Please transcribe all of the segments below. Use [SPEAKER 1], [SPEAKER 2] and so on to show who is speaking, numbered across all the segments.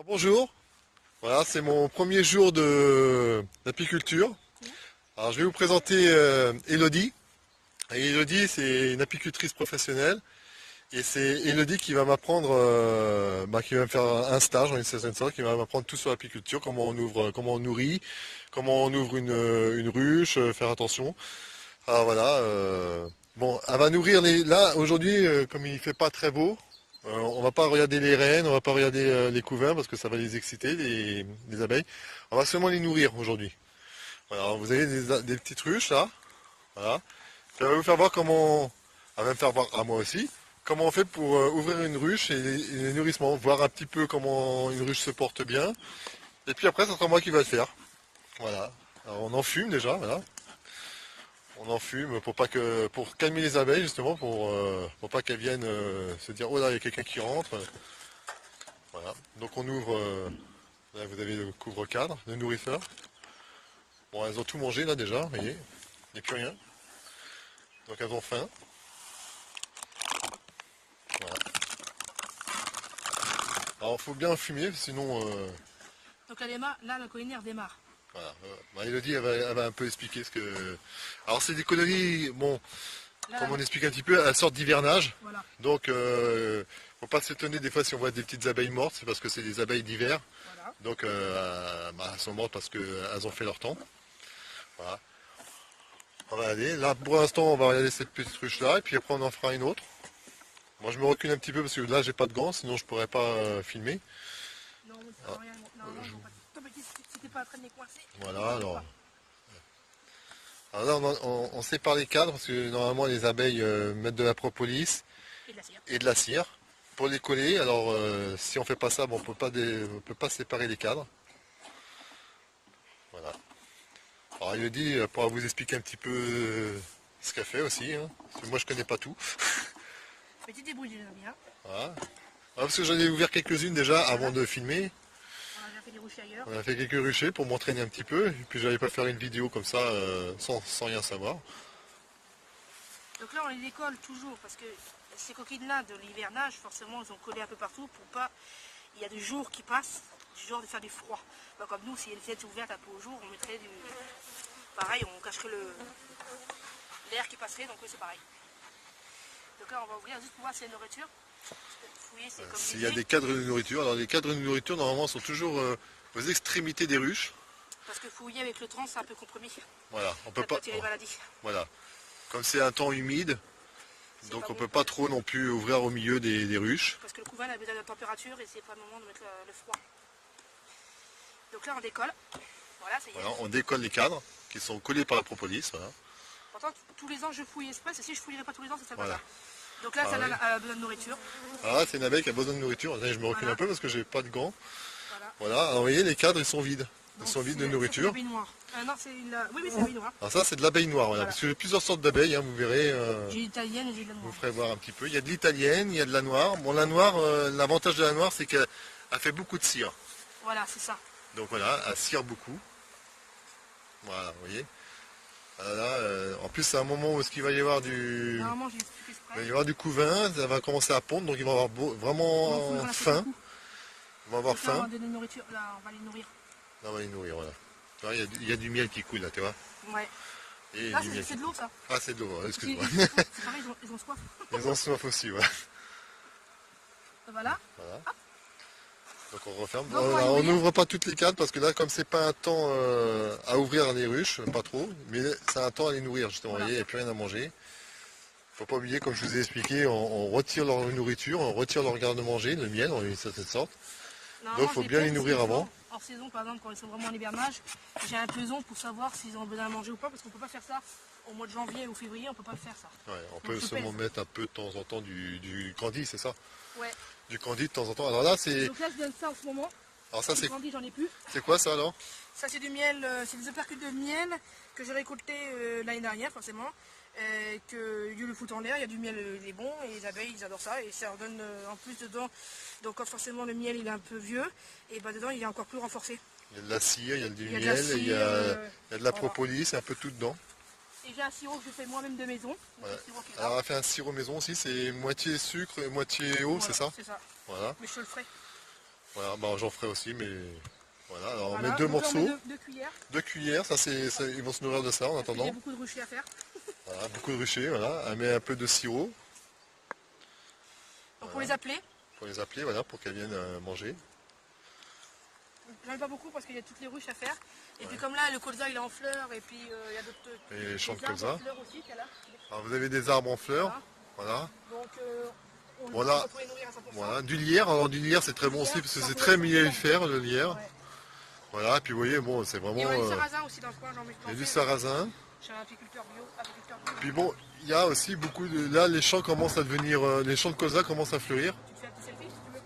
[SPEAKER 1] Alors bonjour, voilà, c'est mon premier jour d'apiculture. Alors je vais vous présenter Elodie. Et Elodie, c'est une apicultrice professionnelle. Et c'est Elodie qui va m'apprendre, qui va me faire un stage en une certaine sorte, qui va m'apprendre tout sur l'apiculture, comment on ouvre, comment on nourrit, comment on ouvre une ruche, faire attention. Alors voilà, bon, elle va nourrir là aujourd'hui, comme il fait pas très beau, on va pas regarder les reines, on va pas regarder les couvains parce que ça va les exciter, les abeilles. On va seulement les nourrir aujourd'hui. Voilà, alors vous avez des petites ruches là, voilà. Puis elle va vous faire voir comment, elle va me faire voir à moi aussi, comment on fait pour ouvrir une ruche et les nourrissements, voir un petit peu comment une ruche se porte bien. Et puis après, ça sera moi qui va le faire. Voilà. Alors on en fume déjà, voilà. On en fume pour calmer les abeilles justement, pour pas qu'elles viennent se dire oh là il y a quelqu'un qui rentre. Voilà. Donc on ouvre, là vous avez le couvre-cadre, le nourrisseur. Bon elles ont tout mangé là déjà, vous voyez, il n'y a plus rien. Donc elles ont faim. Voilà. Alors il faut bien fumer, sinon
[SPEAKER 2] Donc elle démarre, là la colonière démarre.
[SPEAKER 1] voilà. Elodie elle va un peu expliquer ce que. Alors c'est des colonies, bon,
[SPEAKER 2] Là,
[SPEAKER 1] comme on explique un petit peu, elles sortent d'hivernage.
[SPEAKER 2] voilà,
[SPEAKER 1] Donc faut pas s'étonner des fois si on voit des petites abeilles mortes, c'est parce que c'est des abeilles d'hiver.
[SPEAKER 2] voilà.
[SPEAKER 1] Donc elles sont mortes parce qu'elles ont fait leur temps. Voilà. On va aller. Là pour l'instant on va regarder cette petite ruche là et puis après on en fera une autre. Moi je me recule un petit peu parce que là j'ai pas de gants, sinon je pourrais pas filmer.
[SPEAKER 2] Non, mais ça sert à rien. Non, toi, si t'es pas en train de les coincer.
[SPEAKER 1] Voilà alors là on sépare les cadres parce que normalement les abeilles mettent de la propolis
[SPEAKER 2] Et de la cire.
[SPEAKER 1] et de la cire pour les coller. Alors si on fait pas ça, bon, on peut pas séparer les cadres. Voilà. Alors Elodie pourra vous expliquer un petit peu ce qu'elle fait aussi, hein, parce que moi je connais pas tout.
[SPEAKER 2] Mais tu te débrouilles déjà bien.
[SPEAKER 1] Voilà. Ah, parce que j'en ai ouvert quelques-unes déjà avant de filmer.
[SPEAKER 2] On a déjà fait des ruches ailleurs.
[SPEAKER 1] On a fait quelques ruchers pour m'entraîner un petit peu. Et puis j'allais pas faire une vidéo comme ça sans rien savoir.
[SPEAKER 2] Donc là on les décolle toujours parce que ces coquines-là de l'hivernage, forcément, ils ont collé un peu partout pour pas. Il y a des jours qui passent, du genre de faire du froid. Bah, comme nous, si elles étaient ouvertes un peu au jour, on mettrait du. Pareil, on cacherait l'air qui passerait, donc oui, c'est pareil. Donc là on va ouvrir juste pour voir s'il y a une nourriture. Fouiller, c'est comme
[SPEAKER 1] S'il y a des cadres de nourriture, alors les cadres de nourriture normalement sont toujours aux extrémités des ruches.
[SPEAKER 2] Parce que fouiller avec le tronc, c'est un peu compromis.
[SPEAKER 1] Voilà, on peut
[SPEAKER 2] Ça
[SPEAKER 1] pas.
[SPEAKER 2] peut attirer des maladies.
[SPEAKER 1] Voilà. Comme c'est un temps humide, donc
[SPEAKER 2] pas
[SPEAKER 1] on
[SPEAKER 2] bon.
[SPEAKER 1] peut pas trop non plus ouvrir au milieu des ruches.
[SPEAKER 2] Parce que le couvain a besoin de température et c'est pas le moment de mettre le froid. Donc là on décolle. Voilà, ça y est.
[SPEAKER 1] Voilà, on décolle les cadres qui sont collés par la propolis. Voilà.
[SPEAKER 2] Pourtant tous les ans je fouille exprès, et si je fouillerais pas tous les ans, ça serait
[SPEAKER 1] Voilà.
[SPEAKER 2] pas ça. Donc là,
[SPEAKER 1] Ah
[SPEAKER 2] celle-là
[SPEAKER 1] oui.
[SPEAKER 2] a besoin de nourriture.
[SPEAKER 1] Alors là, c'est une abeille qui a besoin de nourriture. Là, je me recule
[SPEAKER 2] Voilà.
[SPEAKER 1] un peu parce que j'ai pas de gants.
[SPEAKER 2] Voilà.
[SPEAKER 1] Voilà, alors vous voyez, les cadres ils sont vides. Ils
[SPEAKER 2] Donc,
[SPEAKER 1] sont vides de
[SPEAKER 2] c'est
[SPEAKER 1] nourriture.
[SPEAKER 2] l'abeille noire. Non, c'est une. Oui, c'est l'abeille noire.
[SPEAKER 1] Alors ça, c'est de l'abeille noire, voilà.
[SPEAKER 2] Voilà.
[SPEAKER 1] Parce que j'ai plusieurs sortes d'abeilles, hein, vous verrez.
[SPEAKER 2] J'ai l'italienne et j'ai de la
[SPEAKER 1] Je vous
[SPEAKER 2] noire.
[SPEAKER 1] ferai voir un petit peu. Il y a de l'italienne, il y a de la noire. Bon, la noire, l'avantage de la noire, c'est qu'elle fait beaucoup de cire.
[SPEAKER 2] Voilà, c'est ça.
[SPEAKER 1] Donc voilà, elle cire beaucoup. Voilà, vous voyez. Voilà, en plus, c'est un moment où il va y avoir du.
[SPEAKER 2] Normalement, j'ai expliqué
[SPEAKER 1] Il va
[SPEAKER 2] exprès.
[SPEAKER 1] y avoir du couvain, ça va commencer à pondre, donc ils vont avoir vraiment
[SPEAKER 2] Voilà, c'est
[SPEAKER 1] faim.
[SPEAKER 2] beaucoup.
[SPEAKER 1] Ils vont avoir
[SPEAKER 2] Donc là, on
[SPEAKER 1] faim.
[SPEAKER 2] va donner de nourriture. Là, on va les nourrir.
[SPEAKER 1] Là, on va les nourrir, voilà. Tu vois, il y a du miel qui coule là, tu vois.
[SPEAKER 2] Ouais.
[SPEAKER 1] Et
[SPEAKER 2] Là,
[SPEAKER 1] du miel
[SPEAKER 2] c'est
[SPEAKER 1] qui
[SPEAKER 2] de l'eau, ça.
[SPEAKER 1] Ah, c'est de l'eau,
[SPEAKER 2] Ils-
[SPEAKER 1] excuse-moi.
[SPEAKER 2] C'est pareil, ils ont soif.
[SPEAKER 1] Ils ont soif aussi, ouais.
[SPEAKER 2] Voilà.
[SPEAKER 1] Voilà. Donc on referme.
[SPEAKER 2] Donc, on va
[SPEAKER 1] On
[SPEAKER 2] ouvrir.
[SPEAKER 1] n'ouvre pas toutes les cadres parce que là, comme c'est pas un temps à ouvrir les ruches, pas trop, mais c'est un temps à les nourrir justement.
[SPEAKER 2] Voilà.
[SPEAKER 1] Vous voyez, il n'y a plus rien à manger. Faut pas oublier, comme je vous ai expliqué, on retire leur nourriture, on retire leur garde-manger, le miel en une certaine sorte.
[SPEAKER 2] Normalement,
[SPEAKER 1] faut
[SPEAKER 2] je
[SPEAKER 1] bien
[SPEAKER 2] pèse
[SPEAKER 1] les nourrir
[SPEAKER 2] s'ils
[SPEAKER 1] avant.
[SPEAKER 2] sont hors saison, par exemple, quand ils sont vraiment en hivernage, j'ai un peson pour savoir s'ils ont besoin de manger ou pas, parce qu'on peut pas faire ça au mois de janvier ou février, on peut pas faire ça.
[SPEAKER 1] Ouais, on
[SPEAKER 2] Donc,
[SPEAKER 1] peut
[SPEAKER 2] je
[SPEAKER 1] seulement
[SPEAKER 2] pèse.
[SPEAKER 1] mettre un peu de temps en temps du candy, c'est ça?
[SPEAKER 2] Ouais.
[SPEAKER 1] Du candy de temps en temps. Alors là, c'est.
[SPEAKER 2] Donc là, je donne ça en ce moment.
[SPEAKER 1] Alors ça,
[SPEAKER 2] Le candy, j'en ai plus.
[SPEAKER 1] c'est quoi ça alors?
[SPEAKER 2] Ça, c'est du miel, c'est des opercules de miel que j'ai récolté l'année dernière, forcément. Que Dieu le fout en l'air, il y a du miel, il est bon, et les abeilles, ils adorent ça, et ça leur donne en plus dedans. Donc, quand forcément le miel il est un peu vieux, et ben dedans il est encore plus renforcé.
[SPEAKER 1] Il y a de la cire, il y a du
[SPEAKER 2] Il y a de la
[SPEAKER 1] miel,
[SPEAKER 2] cire,
[SPEAKER 1] il y a de la
[SPEAKER 2] voilà.
[SPEAKER 1] propolis, un peu tout dedans.
[SPEAKER 2] Et j'ai un sirop que je fais moi-même de maison. Donc,
[SPEAKER 1] Voilà.
[SPEAKER 2] le sirop qui est là.
[SPEAKER 1] Alors on a fait un sirop maison aussi, c'est moitié sucre et moitié eau,
[SPEAKER 2] Voilà,
[SPEAKER 1] c'est ça?
[SPEAKER 2] C'est ça.
[SPEAKER 1] Voilà.
[SPEAKER 2] Mais je te le ferai.
[SPEAKER 1] Voilà, bah, j'en ferai aussi, mais voilà. Alors on
[SPEAKER 2] Voilà.
[SPEAKER 1] met deux
[SPEAKER 2] Donc là, on met
[SPEAKER 1] morceaux,
[SPEAKER 2] deux cuillères.
[SPEAKER 1] 2 cuillères, ils vont se nourrir de ça en
[SPEAKER 2] Parce qu'il y a
[SPEAKER 1] attendant.
[SPEAKER 2] beaucoup de ruchers à faire.
[SPEAKER 1] Voilà, beaucoup de ruchers, voilà. Elle met un peu de sirop
[SPEAKER 2] Donc pour les appeler,
[SPEAKER 1] pour les appeler, voilà, pour qu'elles viennent manger.
[SPEAKER 2] j'en ai pas beaucoup parce qu'il y a toutes les ruches à faire. Et puis comme là, le colza il est en fleurs et puis il y a d'autres
[SPEAKER 1] Et les champs de
[SPEAKER 2] des arbres
[SPEAKER 1] colza.
[SPEAKER 2] en fleurs aussi qu'il y a là.
[SPEAKER 1] Alors vous avez des arbres en fleurs,
[SPEAKER 2] Voilà.
[SPEAKER 1] voilà.
[SPEAKER 2] Donc on
[SPEAKER 1] Voilà.
[SPEAKER 2] peut les nourrir à 100%.
[SPEAKER 1] Voilà, du lierre, alors du lierre c'est très bon aussi parce que c'est très mellifère le lierre.
[SPEAKER 2] Ouais.
[SPEAKER 1] Voilà, et puis vous voyez, bon, c'est
[SPEAKER 2] Et
[SPEAKER 1] vraiment.
[SPEAKER 2] on a du sarrasin aussi dans le coin, j'en mets.
[SPEAKER 1] Il y a du sarrasin.
[SPEAKER 2] Je suis un apiculteur bio.
[SPEAKER 1] Puis bon, il y a aussi beaucoup de. Là, les champs commencent à devenir. Les champs de colza commencent à fleurir.
[SPEAKER 2] Tu te fais un petit selfie si tu veux.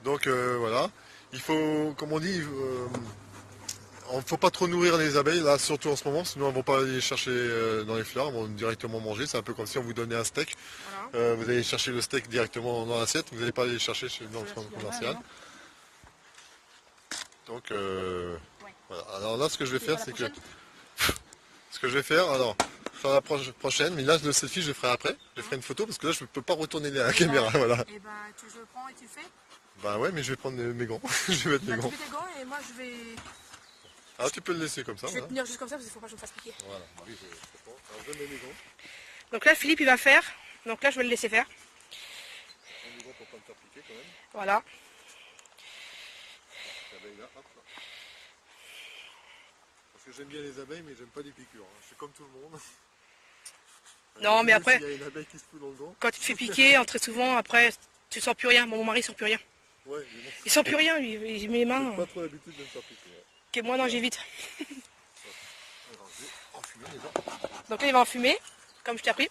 [SPEAKER 1] Donc voilà. Il faut, comme on dit, il ne faut pas trop nourrir les abeilles, là, surtout en ce moment, sinon elles ne vont pas aller chercher dans les fleurs, elles vont directement manger. C'est un peu comme si on vous donnait un steak.
[SPEAKER 2] Voilà.
[SPEAKER 1] Vous allez chercher le steak directement dans l'assiette, vous n'allez pas aller le chercher dans le centre commercial. Donc voilà. Alors là, ce que je vais faire, c'est que. Ce que je vais faire, alors, faire la prochaine, mais là, le selfie, je le ferai après. Je ferai une photo parce que là, je ne peux pas retourner la caméra. Voilà.
[SPEAKER 2] Et ben, je le prends et tu le fais.
[SPEAKER 1] Bah ouais, mais je vais prendre mes gants. Je vais mettre mes
[SPEAKER 2] Tu
[SPEAKER 1] gants.
[SPEAKER 2] fais tes gants et moi je vais.
[SPEAKER 1] Ah, tu peux le laisser comme ça.
[SPEAKER 2] Je vais
[SPEAKER 1] Voilà.
[SPEAKER 2] tenir juste comme ça parce qu'il faut pas que je me fasse piquer.
[SPEAKER 1] Voilà. Oui, alors, je mets mes gants.
[SPEAKER 2] Donc là, Philippe, il va faire. Donc là, je vais le laisser faire.
[SPEAKER 1] Je mets mes gants pour pas me faire piquer quand même.
[SPEAKER 2] Voilà.
[SPEAKER 1] L'abeille là, hop là. Parce que j'aime bien les abeilles, mais j'aime pas les piqûres. Hein. Je suis comme tout le monde.
[SPEAKER 2] Non, mais après,
[SPEAKER 1] il y a une abeille qui se fout dans le gant.
[SPEAKER 2] quand tu te fais piquer, très souvent, après, tu sens plus rien. Mon mari sent plus rien.
[SPEAKER 1] Ouais, mais bon.
[SPEAKER 2] Il sent plus rien, lui. Il met les mains.
[SPEAKER 1] J'ai pas trop l'habitude de me faire piquer. Ouais.
[SPEAKER 2] Ok, moi, non, j'évite.
[SPEAKER 1] Alors, je vais enfumer les gants.
[SPEAKER 2] Donc là, il va en fumer, comme je t'ai appris.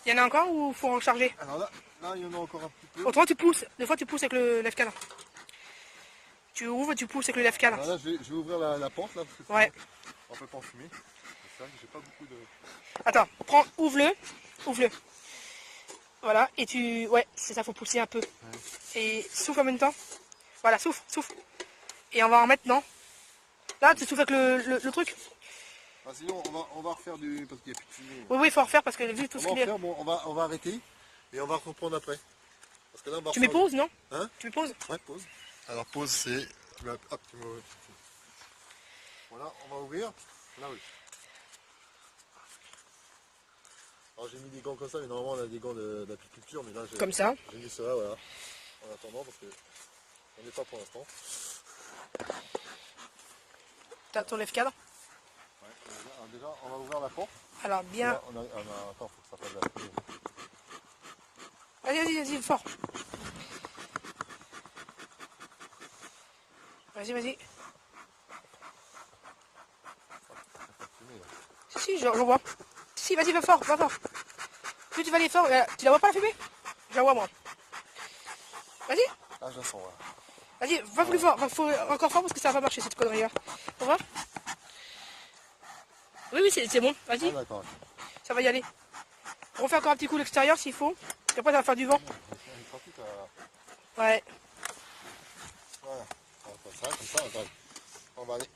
[SPEAKER 2] Il y en a encore ou faut en charger?
[SPEAKER 1] Alors là, il y en a encore un petit peu.
[SPEAKER 2] Autrement, tu pousses. Des fois, tu pousses avec le lève-canne. Tu ouvres, tu pousses avec le lève-canne.
[SPEAKER 1] Alors là, je vais ouvrir la porte là, parce que sinon,
[SPEAKER 2] Ouais.
[SPEAKER 1] on peut pas en fumer. C'est vrai que j'ai pas beaucoup de.
[SPEAKER 2] Attends, ouvre-le. Ouvre-le. Voilà, et tu... Ouais, c'est ça, faut pousser un peu. Ouais. Et souffle en même temps. Voilà, souffle. Et on va en mettre, non? Là, tu souffles avec le truc.
[SPEAKER 1] Ah, sinon, on va refaire du... parce qu'il n'y a plus de fumée.
[SPEAKER 2] Oui, il faut en refaire parce que vu tout ce qu'il y a...
[SPEAKER 1] Bon, on va arrêter et on va reprendre après. Parce que là, on va
[SPEAKER 2] tu mets pause, non?
[SPEAKER 1] Hein?
[SPEAKER 2] Tu mets pause?
[SPEAKER 1] Ouais, pause. Alors, pause, c'est... Hop, tu me... Voilà, on va ouvrir. Là, oui. Alors, j'ai mis des gants comme ça, mais normalement, on a des gants d'apiculture, mais là,
[SPEAKER 2] comme ça.
[SPEAKER 1] J'ai mis cela, voilà. En attendant, parce que on n'est pas pour l'instant.
[SPEAKER 2] T'as ton lève-cadre?
[SPEAKER 1] Ouais, alors déjà, on va ouvrir la porte.
[SPEAKER 2] Alors, bien...
[SPEAKER 1] Là, attends, faut que ça fasse la...
[SPEAKER 2] Vas-y, fort. Vas-y. Si, je vois. Si, vas-y, va fort. Plus tu vas aller fort, tu la vois pas la fumée? Je la vois moi. Vas-y.
[SPEAKER 1] Ah, je la sens, voilà.
[SPEAKER 2] Vas-y, va plus fort. Faut encore fort parce que ça va pas marcher cette connerie là. On va? Oui, c'est bon. Vas-y.
[SPEAKER 1] Ah, d'accord.
[SPEAKER 2] Ça va y aller. On fait encore un petit coup l'extérieur s'il faut. Et après ça va faire du vent. Ouais.
[SPEAKER 1] Voilà. Comme ça, attends. On va aller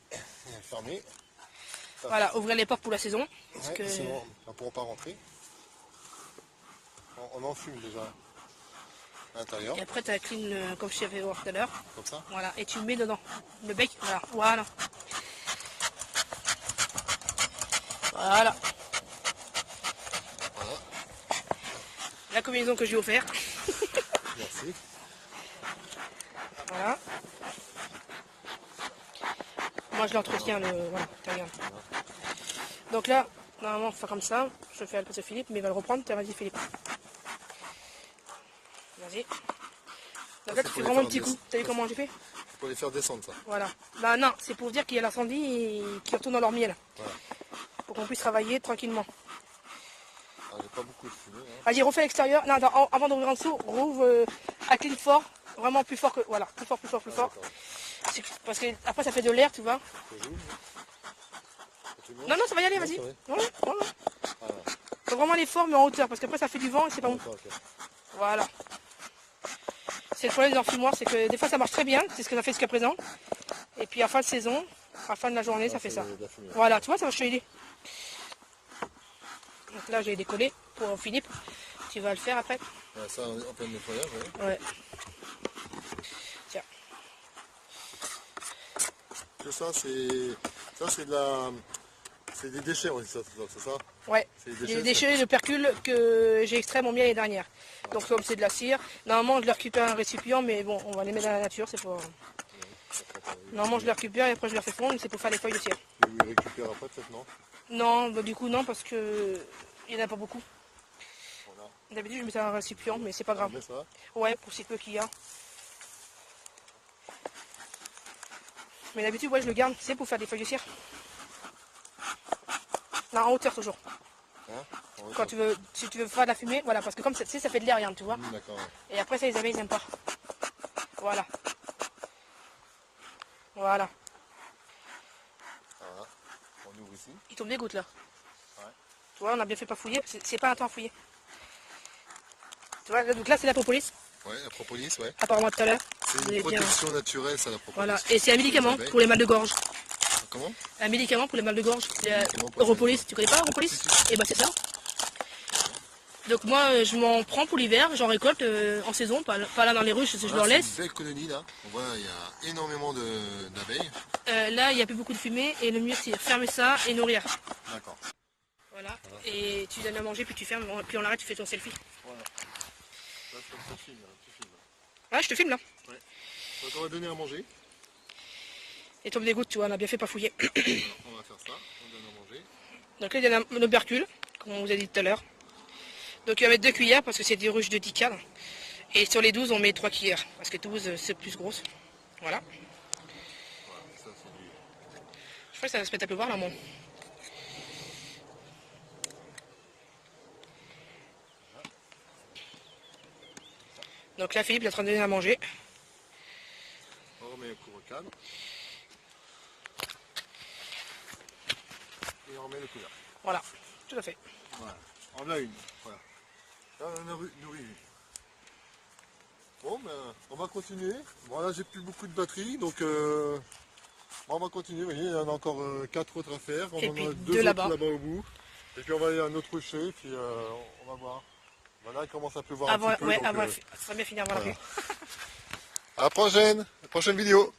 [SPEAKER 1] fermer.
[SPEAKER 2] Voilà, ouvrir les portes pour la saison.
[SPEAKER 1] Parce que... Sinon, on ne pourra pas rentrer. On enfume déjà à l'intérieur.
[SPEAKER 2] Et après, tu as clean comme je t'avais voir tout à l'heure.
[SPEAKER 1] Comme ça.
[SPEAKER 2] Voilà, et tu mets dedans le bec. Voilà. La combinaison que j'ai offert.
[SPEAKER 1] Merci.
[SPEAKER 2] Voilà. Moi, je l'entretiens. Voilà, regarde. Donc là, normalement, on fait comme ça. Je fais un peu de Philippe, mais il va le reprendre. Vas-y, Philippe. Vas-y. Donc là, tu fais vraiment un petit coup. T'as vu comment j'ai fait?
[SPEAKER 1] Pour les faire descendre, ça.
[SPEAKER 2] Voilà. Bah non, c'est pour dire qu'il y a l'incendie et qu'ils retournent dans leur miel.
[SPEAKER 1] Voilà.
[SPEAKER 2] Pour qu'on puisse travailler tranquillement.
[SPEAKER 1] J'ai pas beaucoup de fumée. Hein.
[SPEAKER 2] Vas-y, refais l'extérieur. Non, attends, avant d'ouvrir en dessous, rouvre à clean fort. Vraiment plus fort que... Voilà, plus fort. Parce que après, ça fait de l'air, tu vois. Non, ça va y aller, vas-y. Voilà. Faut vraiment aller fort, mais en hauteur. Parce qu'après, ça fait du vent et c'est pas bon.
[SPEAKER 1] Okay.
[SPEAKER 2] Voilà. C'est le problème des enfumoirs, c'est que des fois, ça marche très bien. C'est ce que ça fait jusqu'à présent. Et puis, à fin de saison, à fin de la journée, ça fait ça. Voilà, tu vois, ça va, je te l'ai dit. Donc là, j'ai décollé pour Philippe. Tu vas le faire après.
[SPEAKER 1] Ouais, ça, en plein nettoyage,
[SPEAKER 2] ouais.
[SPEAKER 1] que ça c'est de la... C'est des déchets, oui, c'est ça?
[SPEAKER 2] Ouais,
[SPEAKER 1] C'est
[SPEAKER 2] des déchets de percule que j'ai extrait mon miel l'année dernière. Donc comme c'est de la cire, normalement je les récupère un récipient, mais bon, on va les mettre dans la nature, c'est pas... Normalement je les récupère et après je les fais fondre, c'est pour faire les feuilles de cire.
[SPEAKER 1] Et vous les récupérez après peut-être, non?
[SPEAKER 2] Non, bah, du coup non, parce que il n'y en a pas beaucoup.
[SPEAKER 1] Voilà.
[SPEAKER 2] D'habitude je mets ça dans un récipient, mais c'est pas grave.
[SPEAKER 1] Mais ça,
[SPEAKER 2] Ouais, pour si peu qu'il y a. Mais d'habitude, ouais, je le garde, c'est pour faire des feuilles de cire. Non, en hauteur toujours.
[SPEAKER 1] hein?
[SPEAKER 2] Quand tu veux, si tu veux faire de la fumée, voilà, parce que comme ça, tu sais, ça fait de l'air, regarde, tu vois.
[SPEAKER 1] D'accord. Ouais.
[SPEAKER 2] Et après ça, les abeilles, ils n'aiment pas. Voilà. Voilà.
[SPEAKER 1] Voilà. On ouvre ici.
[SPEAKER 2] Il tombe des gouttes là.
[SPEAKER 1] Ouais.
[SPEAKER 2] Tu vois, on a bien fait pas fouiller, c'est pas un temps à fouiller. Tu vois, donc là, c'est la propolis,
[SPEAKER 1] Ouais, la propolis, ouais.
[SPEAKER 2] apparemment tout à l'heure.
[SPEAKER 1] C'est
[SPEAKER 2] Vous
[SPEAKER 1] une
[SPEAKER 2] avez bien-
[SPEAKER 1] protection naturelle, ça, la propolis.
[SPEAKER 2] Voilà, et c'est un médicament pour les mal de gorge.
[SPEAKER 1] Comment?
[SPEAKER 2] Un médicament pour les mal de gorge.
[SPEAKER 1] Médicament pour les
[SPEAKER 2] Europolis,
[SPEAKER 1] mal de
[SPEAKER 2] tu connais pas Europolis?
[SPEAKER 1] Si.
[SPEAKER 2] Et ben c'est ça. Donc moi je m'en prends pour l'hiver, j'en récolte en saison, pas là dans les ruches, je leur
[SPEAKER 1] C'est
[SPEAKER 2] laisse.
[SPEAKER 1] une belle colonie là. On voit il y a énormément d'abeilles.
[SPEAKER 2] Là il n'y a plus beaucoup de fumée et le mieux c'est fermer ça et nourrir.
[SPEAKER 1] D'accord.
[SPEAKER 2] Voilà. Et tu donnes à manger puis tu fermes, puis on l'arrête, tu fais ton selfie.
[SPEAKER 1] Voilà. Là, je te filme, là, tu filmes.
[SPEAKER 2] Ah je te filme là.
[SPEAKER 1] Ouais. Donc on va donner à manger.
[SPEAKER 2] Et tombe des gouttes, tu vois, on a bien fait pas fouiller.
[SPEAKER 1] Alors, on va faire ça, on donne à manger.
[SPEAKER 2] Donc là il y a un opercule, comme on vous a dit tout à l'heure. Donc il va mettre 2 cuillères parce que c'est des ruches de 10 cadres. Et sur les 12 on met 3 cuillères, parce que 12 c'est plus grosse. Voilà.
[SPEAKER 1] Voilà, ça c'est du...
[SPEAKER 2] Je crois que ça va se mettre à pleuvoir là mon. Donc là Philippe il est en train de donner à manger.
[SPEAKER 1] On remet un coup au cadre. Et on remet le couvercle.
[SPEAKER 2] Voilà, tout à fait.
[SPEAKER 1] Voilà. On a une. Voilà. Là, on a nourri une. Bon, ben, on va continuer. Bon, là, j'ai plus beaucoup de batterie, donc bon, on va continuer. Vous voyez, il y en a encore 4 autres à faire. On
[SPEAKER 2] Et
[SPEAKER 1] en
[SPEAKER 2] puis
[SPEAKER 1] a
[SPEAKER 2] deux
[SPEAKER 1] 2
[SPEAKER 2] là-bas.
[SPEAKER 1] autres là-bas au bout. Et puis on va aller à un autre rucher, puis on va voir. Voilà, il commence à pleuvoir
[SPEAKER 2] Avant,
[SPEAKER 1] un petit peu.
[SPEAKER 2] ouais,
[SPEAKER 1] donc,
[SPEAKER 2] avant, ça va bien finir avant la
[SPEAKER 1] voilà.
[SPEAKER 2] pluie.
[SPEAKER 1] À la prochaine vidéo.